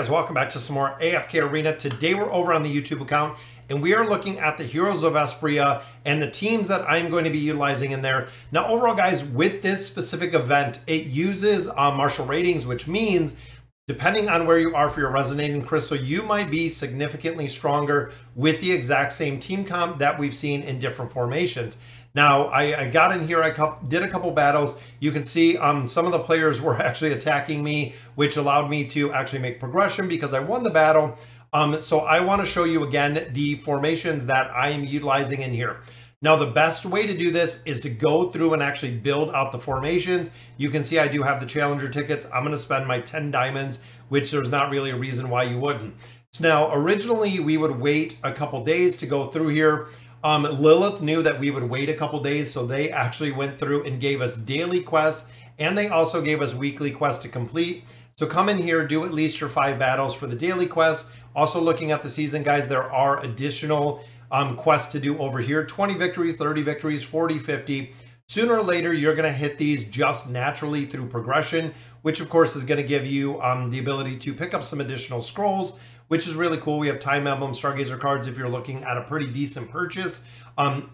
guys, welcome back to some more AFK Arena. Today we're over on the YouTube account and we are looking at the Heroes of Esperia and the teams that I'm going to be utilizing in there. Now overall guys, with this specific event, it uses martial ratings, which means depending on where you are for your resonating crystal, you might be significantly stronger with the exact same team comp that we've seen in different formations. Now, I got in here, I did a couple battles. You can see some of the players were actually attacking me, which allowed me to actually make progression because I won the battle. So I want to show you again the formations that I am utilizing in here. Now, the best way to do this is to go through and actually build out the formations. You can see I do have the challenger tickets. I'm going to spend my 10 diamonds, which there's not really a reason why you wouldn't. So now, originally, we would wait a couple days to go through here. Lilith knew that we would wait a couple days, so they actually went through and gave us daily quests, and they also gave us weekly quests to complete. So come in here, do at least your 5 battles for the daily quests. Also looking at the season, guys, there are additional quests to do over here. 20 victories, 30 victories, 40, 50. Sooner or later, you're going to hit these just naturally through progression, which of course is going to give you the ability to pick up some additional scrolls, which is really cool. We have Time Emblem, Stargazer cards if you're looking at a pretty decent purchase.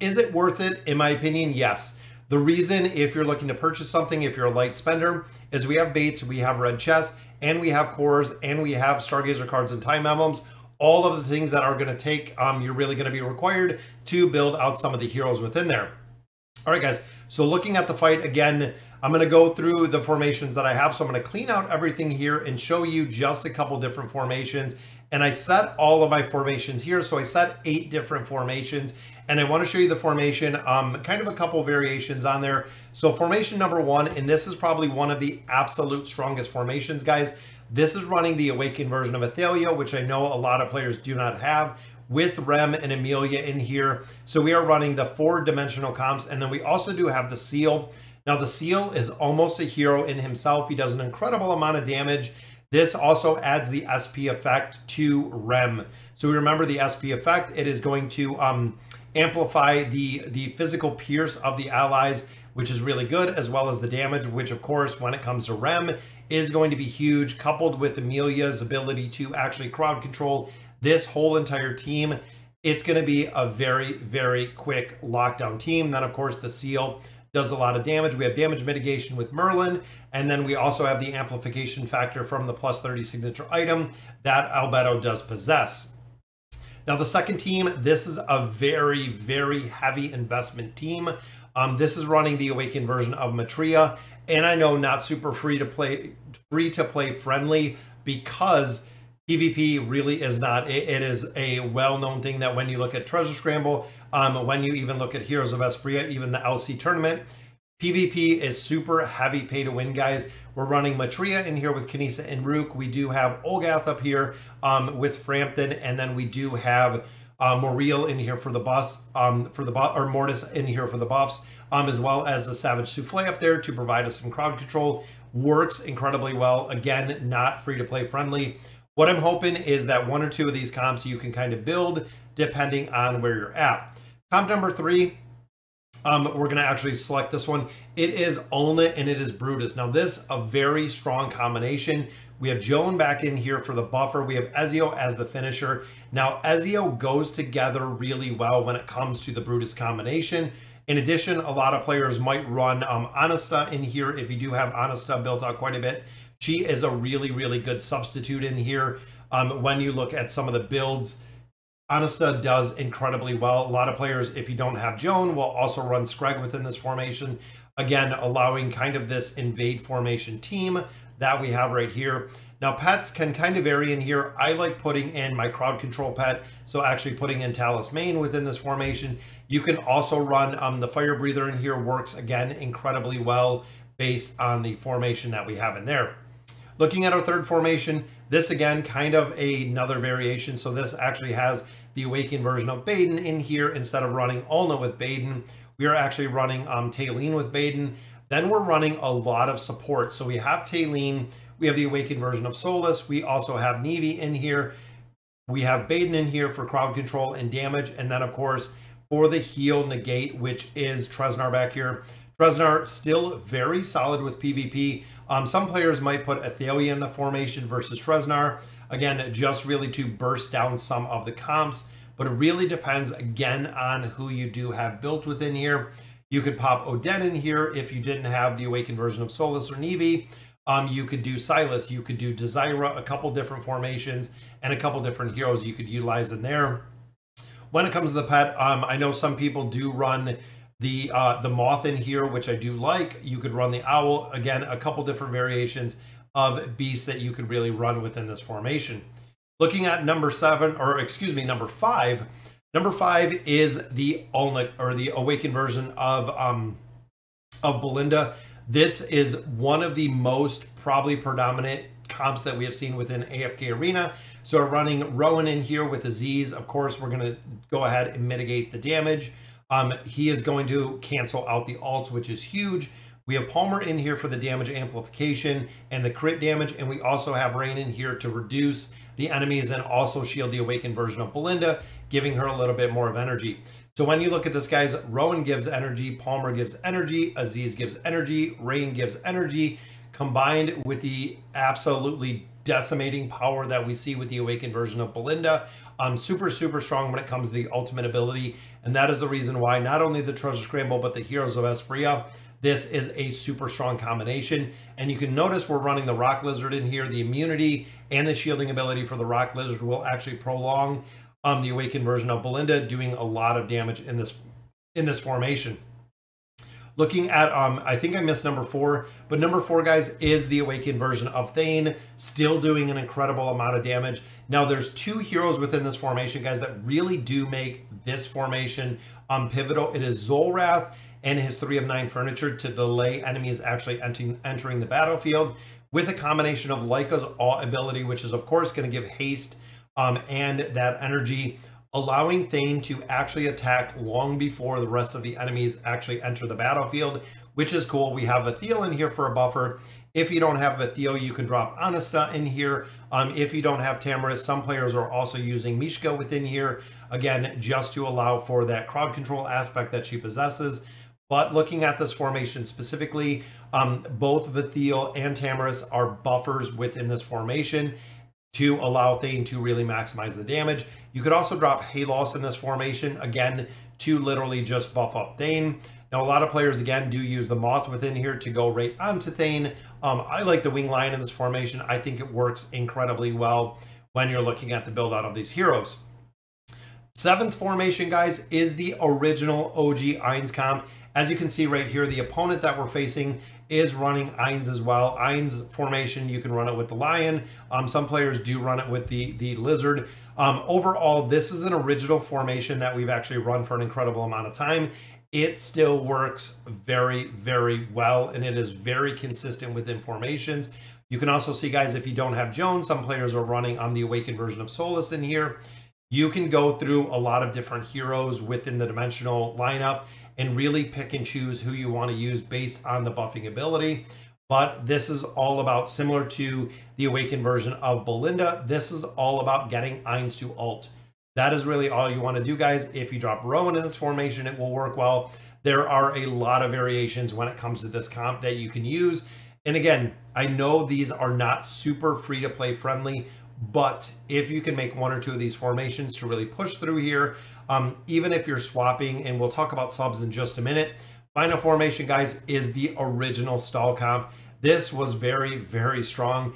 Is it worth it? In my opinion, yes. The reason, if you're looking to purchase something, if you're a light spender, is we have baits, we have red chests, and we have cores, and we have Stargazer cards and Time Emblems. All of the things that are going to take, you're really going to be required to build out some of the heroes within there. All right, guys. So looking at the fight again, I'm going to go through the formations that I have. So I'm going to clean out everything here and show you just a couple different formations. And I set all of my formations here. So I set 8 different formations. And I want to show you the formation, kind of a couple variations on there. So formation number 1, and this is probably one of the absolute strongest formations, guys. This is running the Awakened version of Athalia, which I know a lot of players do not have, with Rem and Amelia in here. So we are running the 4-dimensional comps. And then we also do have the Seal. Now the Seal is almost a hero in himself. He does an incredible amount of damage. This also adds the SP effect to Rem. So we remember the SP effect, it is going to amplify the physical pierce of the allies, which is really good, as well as the damage, which of course, when it comes to Rem, is going to be huge, coupled with Amelia's ability to actually crowd control this whole entire team. It's going to be a very, very quick lockdown team. Then of course, the Seal does a lot of damage. We have damage mitigation with Merlin, and then we also have the amplification factor from the plus 30 signature item that Albedo does possess. Now the second team, this is a very, very heavy investment team. This is running the Awakened version of Matria, and I know not super free to play friendly, because PvP really is not. It is a well-known thing that when you look at Treasure Scramble, when you even look at Heroes of Esperia, even the LC tournament, PvP is super heavy pay to win, guys. We're running Matria in here with Kanisa and Rook. We do have Olgath up here with Frampton, and then we do have Moriel in here for the buffs, or Mortis in here for the buffs, as well as the Savage Souffle up there to provide us some crowd control. Works incredibly well. Again, not free to play friendly. What I'm hoping is that 1 or 2 of these comps you can kind of build depending on where you're at. Comp number 3, we're going to actually select this one. It is Olna and it is Brutus. Now this, a very strong combination. We have Joan back in here for the buffer. We have Ezio as the finisher. Now Ezio goes together really well when it comes to the Brutus combination. In addition, a lot of players might run Anasta in here if you do have Anasta built out quite a bit. She is a really, really good substitute in here. When you look at some of the builds, Anasta does incredibly well. A lot of players, if you don't have Joan, will also run Screg within this formation. Again, allowing kind of this invade formation team that we have right here. Now, pets can kind of vary in here. I like putting in my crowd control pet, so actually putting in Talus Main within this formation. You can also run the Fire Breather in here. Works, again, incredibly well based on the formation that we have in there. Looking at our third formation, this again, kind of another variation. So this actually has the Awakened version of Baden in here. Instead of running Olna with Baden, we are actually running Taylene with Baden. Then we're running a lot of support. So we have Taylene, we have the Awakened version of Solus. We also have Nevi in here. We have Baden in here for crowd control and damage. And then of course, for the heal negate, which is Treznar back here. Treznar still very solid with PvP. Some players might put Athalia in the formation versus Treznar. again, just really to burst down some of the comps. But it really depends, again, on who you do have built within here. You could pop Oden in here if you didn't have the awakened version of Solus or Nevi. You could do Silas, you could do Desira, a couple different formations, and a couple different heroes you could utilize in there. When it comes to the pet, I know some people do run the moth in here, which I do like. You could run the owl. Again, a couple different variations of beasts that you could really run within this formation. Looking at number 5. Number 5 is the Ulnik, or the awakened version of Belinda. This is one of the most probably predominant comps that we have seen within AFK Arena. So we're running Rowan in here with Aziz. Of course, we're going to go ahead and mitigate the damage. He is going to cancel out the ults, which is huge. We have Palmer in here for the damage amplification and the crit damage. And we also have Rain in here to reduce the enemies and also shield the awakened version of Belinda, giving her a little bit more of energy. So when you look at this, guys, Rowan gives energy, Palmer gives energy, Aziz gives energy, Rain gives energy, combined with the absolutely decimating power that we see with the awakened version of Belinda. Super strong when it comes to the ultimate ability. And that is the reason why not only the Treasure Scramble, but the Heroes of Esperia, this is a super strong combination. And you can notice we're running the Rock Lizard in here. The immunity and the shielding ability for the Rock Lizard will actually prolong the awakened version of Belinda, doing a lot of damage in this formation. Looking at, I think I missed number 4, but number 4, guys, is the awakened version of Thane, still doing an incredible amount of damage. Now, there's 2 heroes within this formation, guys, that really do make this formation pivotal. It is Zolrath and his 3 of 9 furniture to delay enemies actually entering the battlefield, with a combination of Leica's Awe ability, which is, of course, going to give haste and that energy, allowing Thane to actually attack long before the rest of the enemies actually enter the battlefield, which is cool. We have Vathiel in here for a buffer. If you don't have Vathiel, you can drop Anasta in here. If you don't have Tamariz, some players are also using Mishka within here, again, just to allow for that crowd control aspect that she possesses. But looking at this formation specifically, both Vathiel and Tamariz are buffers within this formation to allow Thane to really maximize the damage. You could also drop Halos in this formation, again, to literally just buff up Thane. Now, a lot of players, again, do use the Moth within here to go right onto Thane. I like the Wing Lion in this formation. I think it works incredibly well when you're looking at the build out of these heroes. 7th formation, guys, is the original OG Ainz comp. As you can see right here, the opponent that we're facing is running Ainz as well. Ainz formation, you can run it with the Lion. Some players do run it with the Lizard. Overall, this is an original formation that we've actually run for an incredible amount of time. It still works very well, and it is very consistent within formations. You can also see, guys, if you don't have Joan, some players are running on the awakened version of Solus in here. You can go through a lot of different heroes within the dimensional lineup and really pick and choose who you want to use based on the buffing ability. But this is all about, similar to the awakened version of Belinda, this is all about getting Ainz to ult. That is really all you want to do, guys. If you drop Rowan in this formation, it will work well. There are a lot of variations when it comes to this comp that you can use. And again, I know these are not super free-to-play friendly, but if you can make 1 or 2 of these formations to really push through here, even if you're swapping, and we'll talk about subs in just a minute, final formation, guys, is the original stall comp. This was very strong.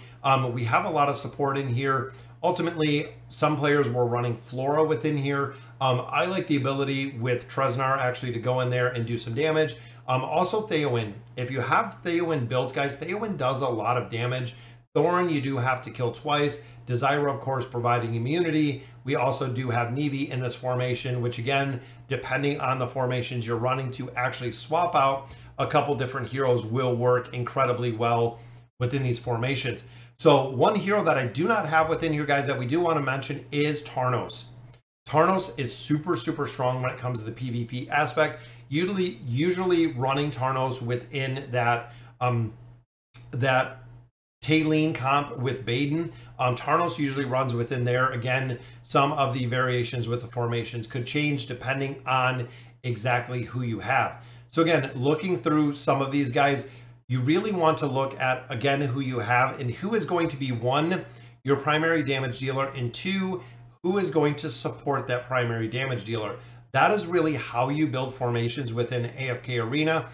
We have a lot of support in here. Ultimately, some players were running Flora within here. I like the ability with Treznar actually to go in there and do some damage. Also Theowen. If you have Theowen built, guys, Theowen does a lot of damage. Thorn, you do have to kill twice. Desire, of course, providing immunity. We also do have Nevi in this formation, which again, depending on the formations you're running to actually swap out a couple different heroes, will work incredibly well within these formations. So one hero that I do not have within here, guys, that we do want to mention is Tarnos. Tarnos is super strong when it comes to the PvP aspect. Usually running Tarnos within that that Taylene comp with Baden. Tarnos usually runs within there. Again, some of the variations with the formations could change depending on exactly who you have. So again, looking through some of these guys, you really want to look at, again, who you have and who is going to be, one, your primary damage dealer, and 2, who is going to support that primary damage dealer. That is really how you build formations within AFK Arena.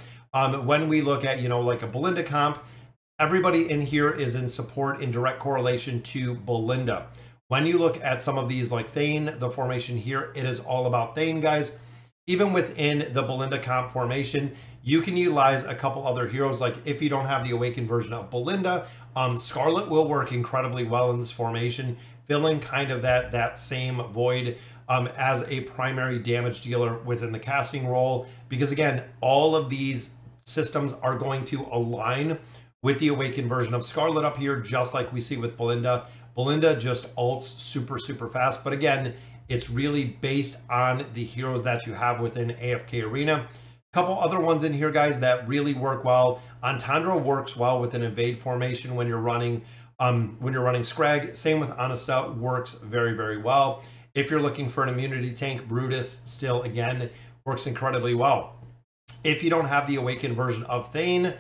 When we look at, like a Belinda comp, everybody in here is in support in direct correlation to Belinda. When you look at some of these like Thane, the formation here, it is all about Thane, guys. Even within the Belinda comp formation, you can utilize a couple other heroes. Like if you don't have the awakened version of Belinda, Scarlet will work incredibly well in this formation, filling kind of that same void as a primary damage dealer within the casting role. Because again, all of these systems are going to align with the awakened version of Scarlet up here, just like we see with Belinda. Belinda just ults super fast, but again, it's really based on the heroes that you have within AFK Arena. A couple other ones in here, guys, that really work well. Antandra works well with an evade formation when you're running Scrag. Same with Honesta, works very well. If you're looking for an immunity tank, Brutus still again works incredibly well. If you don't have the awakened version of Thane,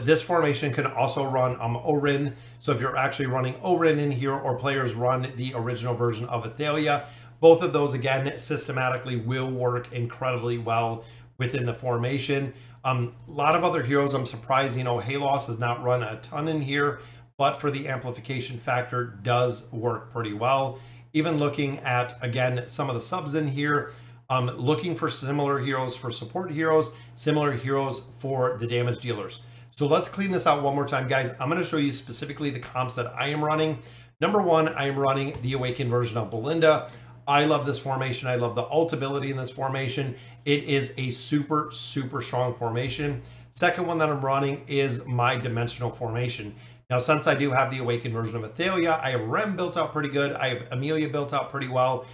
this formation can also run Orin. So if you're actually running Orin in here, or players run the original version of Athalia, both of those again systematically will work incredibly well within the formation. A lot of other heroes, I'm surprised, Halos has not run a ton in here, but for the amplification factor does work pretty well. Even looking at, again, some of the subs in here, looking for similar heroes for support heroes, similar heroes for the damage dealers. So let's clean this out one more time, guys. I'm going to show you specifically the comps that I am running. Number 1, I am running the awakened version of Belinda. I love this formation. I love the ult ability in this formation. It is a super strong formation. Second one that I'm running is my dimensional formation. Now, since I do have the awakened version of Athalia, I have Rem built out pretty good. I have Amelia built out pretty well.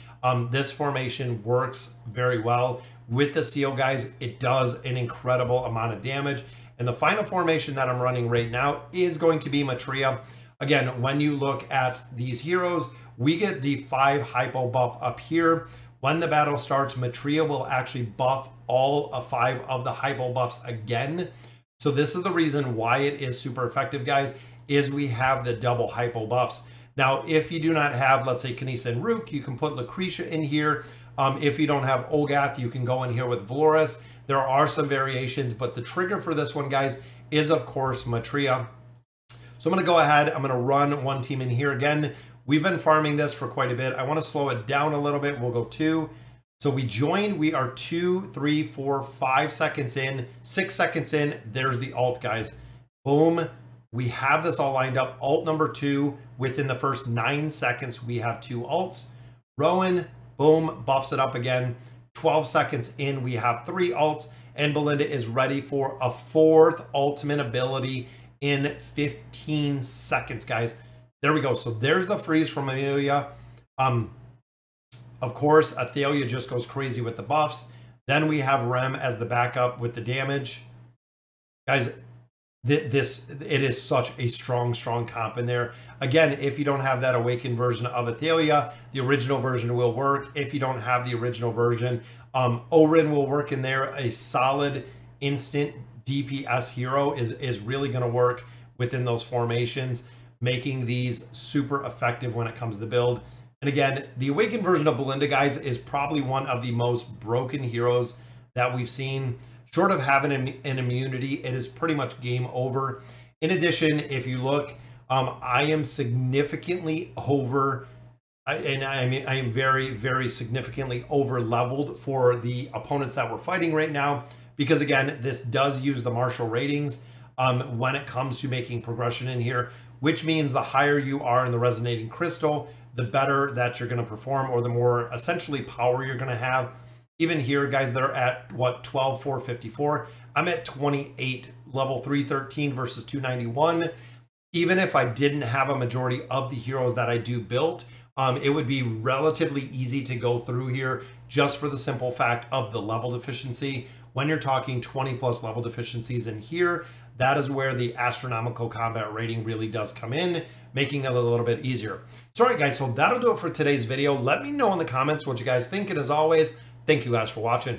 This formation works very well. With the seal, guys, it does an incredible amount of damage. And the final formation that I'm running right now is going to be Matria. Again, when you look at these heroes, we get the 5 hypo buff up here. When the battle starts, Matria will actually buff all 5 of the hypo buffs again. So this is the reason why it is super effective, guys, is we have the double hypo buffs. Now, if you do not have, let's say, Kanisa and Rook, you can put Lucretia in here. If you don't have Olgath, you can go in here with Valoris. There are some variations, but the trigger for this one, guys, is of course Matria. So I'm going to go ahead. I'm going to run one team in here again. We've been farming this for quite a bit. I want to slow it down a little bit. We'll go 2. So we joined. We are 2, 3, 4, 5 seconds in, 6 seconds in. There's the ult, guys. Boom. We have this all lined up. Ult number 2. Within the first 9 seconds, we have 2 ults. Rowan, boom, buffs it up again. 12 seconds in, we have 3 ults, and Belinda is ready for a 4th ultimate ability in 15 seconds, guys. There we go. So there's the freeze from Amelia. Of course, Athalia just goes crazy with the buffs. Then we have Rem as the backup with the damage. Guys, it is such a strong comp in there. Again, if you don't have that awakened version of Athalia, the original version will work. If you don't have the original version, Orin will work in there. A solid instant DPS hero is really going to work within those formations, making these super effective when it comes to the build. And again, the awakened version of Belinda, guys, is probably one of the most broken heroes that we've seen. Short of having an immunity, it is pretty much game over. In addition, if you look, I am significantly over, and I am very significantly over leveled for the opponents that we're fighting right now, because again, this does use the martial ratings when it comes to making progression in here, which means the higher you are in the resonating crystal, the better that you're going to perform, or the more essentially power you're going to have. Even here, guys, they're at what, 12,454. I'm at 28, level 313 versus 291. Even if I didn't have a majority of the heroes that I do built, it would be relatively easy to go through here, just for the simple fact of the level deficiency. When you're talking 20 plus level deficiencies in here, that is where the astronomical combat rating really does come in, making it a little bit easier. So all right, guys, so that'll do it for today's video. Let me know in the comments what you guys think, and as always, thank you guys for watching.